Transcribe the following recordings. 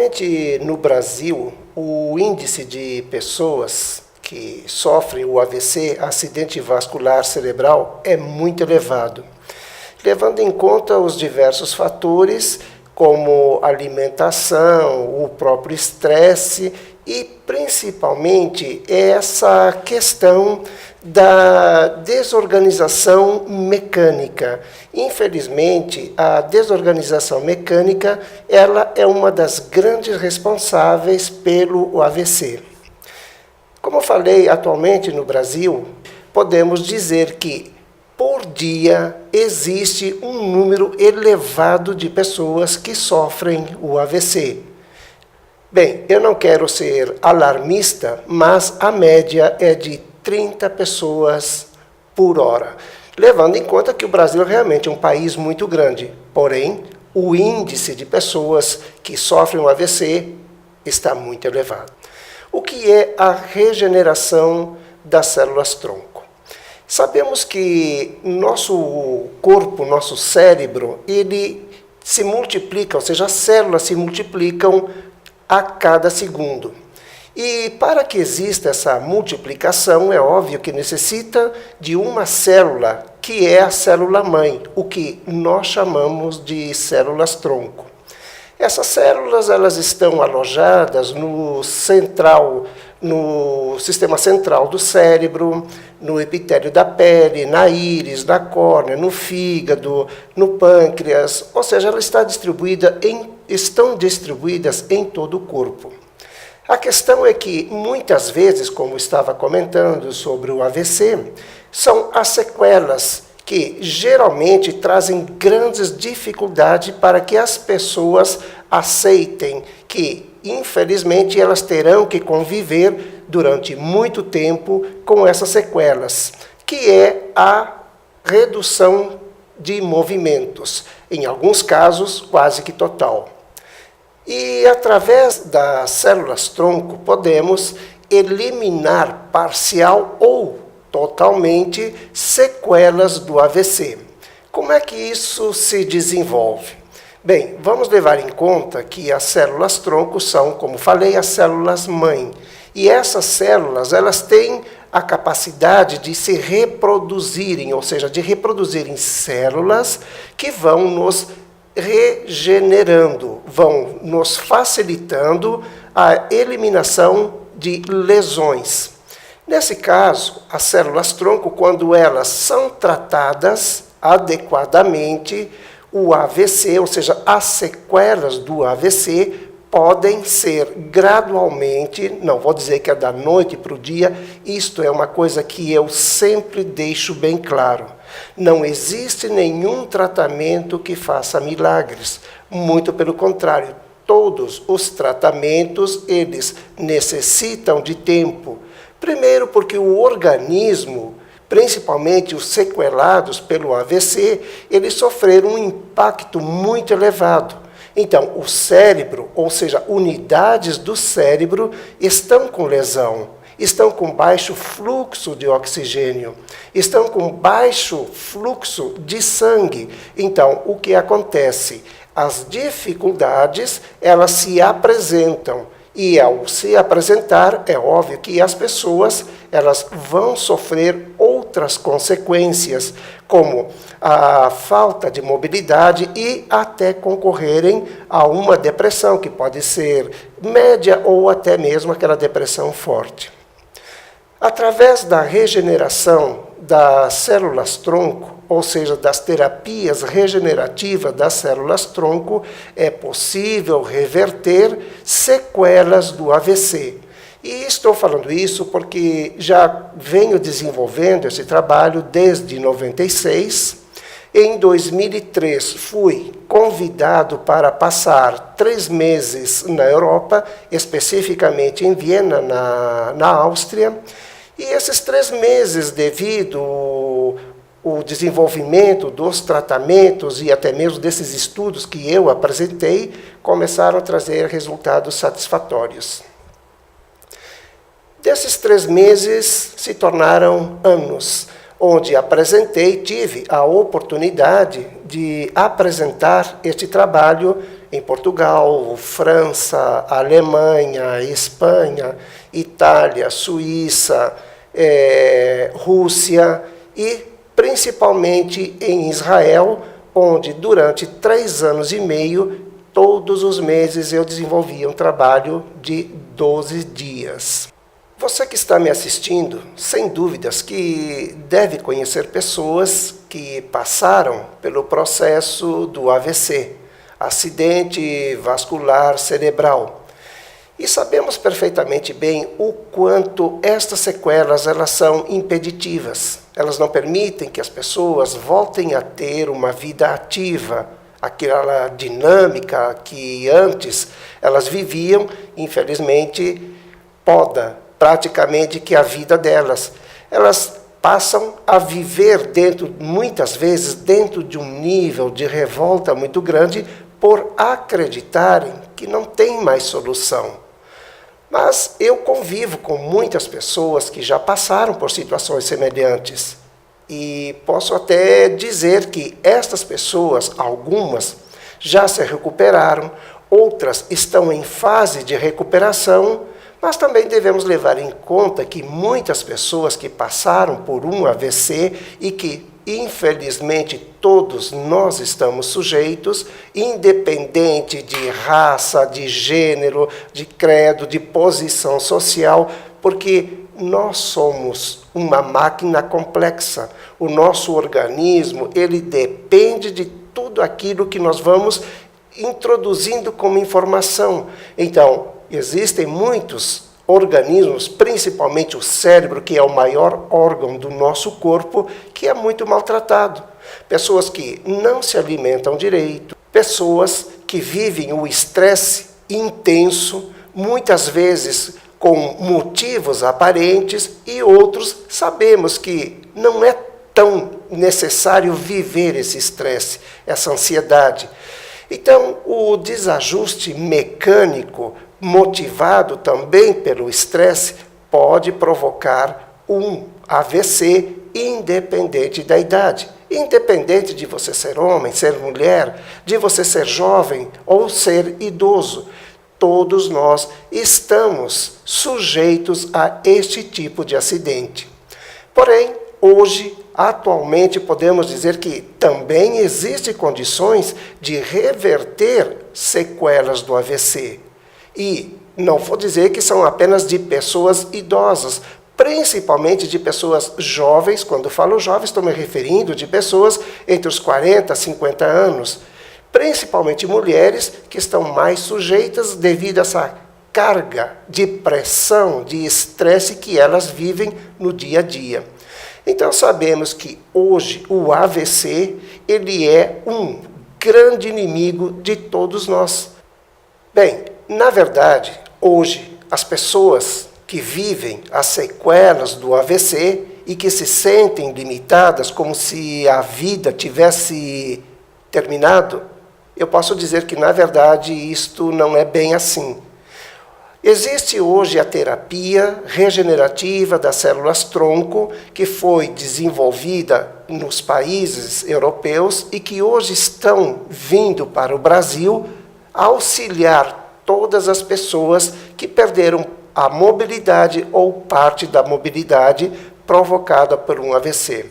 Atualmente, no Brasil, o índice de pessoas que sofrem o AVC, acidente vascular cerebral, é muito elevado, levando em conta os diversos fatores, como alimentação, o próprio estresse e, principalmente, essa questão da desorganização mecânica. Infelizmente, a desorganização mecânica ela é uma das grandes responsáveis pelo AVC. Como eu falei, atualmente no Brasil, podemos dizer que por dia existe um número elevado de pessoas que sofrem o AVC. Bem, eu não quero ser alarmista, mas a média é de 30 pessoas por hora, levando em conta que o Brasil realmente é um país muito grande, porém, o índice de pessoas que sofrem o AVC está muito elevado. O que é a regeneração das células-tronco? Sabemos que nosso corpo, nosso cérebro, ele se multiplica, ou seja, as células se multiplicam a cada segundo. E para que exista essa multiplicação, é óbvio que necessita de uma célula, que é a célula-mãe, o que nós chamamos de células-tronco. Essas células elas estão alojadas no sistema central do cérebro, no epitélio da pele, na íris, na córnea, no fígado, no pâncreas, ou seja, elas estão distribuídas em todo o corpo. A questão é que, muitas vezes, como estava comentando sobre o AVC, são as sequelas que geralmente trazem grandes dificuldades para que as pessoas aceitem que, infelizmente, elas terão que conviver durante muito tempo com essas sequelas, que é a redução de movimentos, em alguns casos quase que total. E através das células-tronco podemos eliminar parcial ou totalmente sequelas do AVC. Como é que isso se desenvolve? Bem, vamos levar em conta que as células-tronco são, como falei, as células-mãe. E essas células, elas têm a capacidade de se reproduzirem, ou seja, de reproduzirem células que vão nos regenerando, vão nos facilitando a eliminação de lesões. Nesse caso, as células-tronco, quando elas são tratadas adequadamente, o AVC, ou seja, as sequelas do AVC, podem ser gradualmente, não vou dizer que é da noite para o dia, isto é uma coisa que eu sempre deixo bem claro. Não existe nenhum tratamento que faça milagres, muito pelo contrário, todos os tratamentos, eles necessitam de tempo. Primeiro porque o organismo, principalmente os sequelados pelo AVC, eles sofreram um impacto muito elevado. Então, o cérebro, ou seja, unidades do cérebro, estão com lesão, estão com baixo fluxo de oxigênio, estão com baixo fluxo de sangue. Então, o que acontece? As dificuldades, elas se apresentam. E ao se apresentar, é óbvio que as pessoas elas vão sofrer outras consequências, como a falta de mobilidade e até concorrerem a uma depressão, que pode ser média ou até mesmo aquela depressão forte. Através da regeneração das células-tronco, ou seja, das terapias regenerativas das células-tronco, é possível reverter sequelas do AVC. E estou falando isso porque já venho desenvolvendo esse trabalho desde 96. Em 2003, fui convidado para passar 3 meses na Europa, especificamente em Viena, na Áustria. E esses 3 meses, devido o desenvolvimento dos tratamentos e até mesmo desses estudos que eu apresentei, começaram a trazer resultados satisfatórios. Desses 3 meses se tornaram anos, onde tive a oportunidade de apresentar este trabalho em Portugal, França, Alemanha, Espanha, Itália, Suíça, Rússia e principalmente em Israel, onde durante 3 anos e meio, todos os meses eu desenvolvia um trabalho de 12 dias. Você que está me assistindo, sem dúvidas que deve conhecer pessoas que passaram pelo processo do AVC, acidente vascular cerebral. E sabemos perfeitamente bem o quanto estas sequelas elas são impeditivas. Elas não permitem que as pessoas voltem a ter uma vida ativa, aquela dinâmica que antes elas viviam, infelizmente, poda praticamente que a vida delas. Elas passam a viver muitas vezes dentro de um nível de revolta muito grande por acreditarem que não tem mais solução. Mas eu convivo com muitas pessoas que já passaram por situações semelhantes. E posso até dizer que estas pessoas, algumas, já se recuperaram, outras estão em fase de recuperação, mas também devemos levar em conta que muitas pessoas que passaram por um AVC e que, infelizmente, todos nós estamos sujeitos, independente de raça, de gênero, de credo, de posição social, porque nós somos uma máquina complexa. O nosso organismo, ele depende de tudo aquilo que nós vamos introduzindo como informação. Então, existem muitos organismos, principalmente o cérebro, que é o maior órgão do nosso corpo, que é muito maltratado. Pessoas que não se alimentam direito, pessoas que vivem o estresse intenso, muitas vezes com motivos aparentes, e outros sabemos que não é tão necessário viver esse estresse, essa ansiedade. Então, o desajuste mecânico, motivado também pelo estresse, pode provocar um AVC independente da idade. Independente de você ser homem, ser mulher, de você ser jovem ou ser idoso. Todos nós estamos sujeitos a este tipo de acidente. Porém, hoje, atualmente, podemos dizer que também existem condições de reverter sequelas do AVC. E não vou dizer que são apenas de pessoas idosas, principalmente de pessoas jovens. Quando falo jovens, estou me referindo de pessoas entre os 40 e 50 anos, principalmente mulheres que estão mais sujeitas devido a essa carga de pressão, de estresse que elas vivem no dia a dia. Então sabemos que hoje o AVC ele é um grande inimigo de todos nós. Bem, na verdade, hoje as pessoas que vivem as sequelas do AVC e que se sentem limitadas como se a vida tivesse terminado, eu posso dizer que, na verdade, isto não é bem assim. Existe hoje a terapia regenerativa das células-tronco, que foi desenvolvida nos países europeus e que hoje estão vindo para o Brasil auxiliar todas as pessoas que perderam a mobilidade ou parte da mobilidade provocada por um AVC.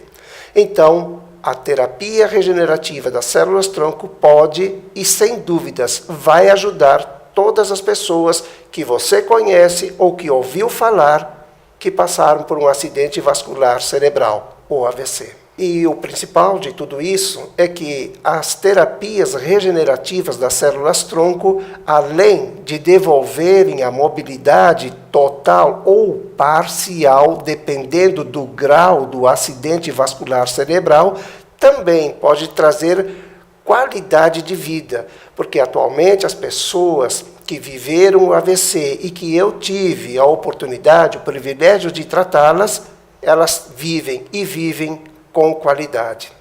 Então, a terapia regenerativa das células-tronco pode e, sem dúvidas, vai ajudar todas as pessoas que você conhece ou que ouviu falar que passaram por um acidente vascular cerebral, ou AVC. E o principal de tudo isso é que as terapias regenerativas das células-tronco, além de devolverem a mobilidade total ou parcial, dependendo do grau do acidente vascular cerebral, também pode trazer qualidade de vida, porque atualmente as pessoas que viveram o AVC e que eu tive a oportunidade, o privilégio de tratá-las, elas vivem e vivem com qualidade.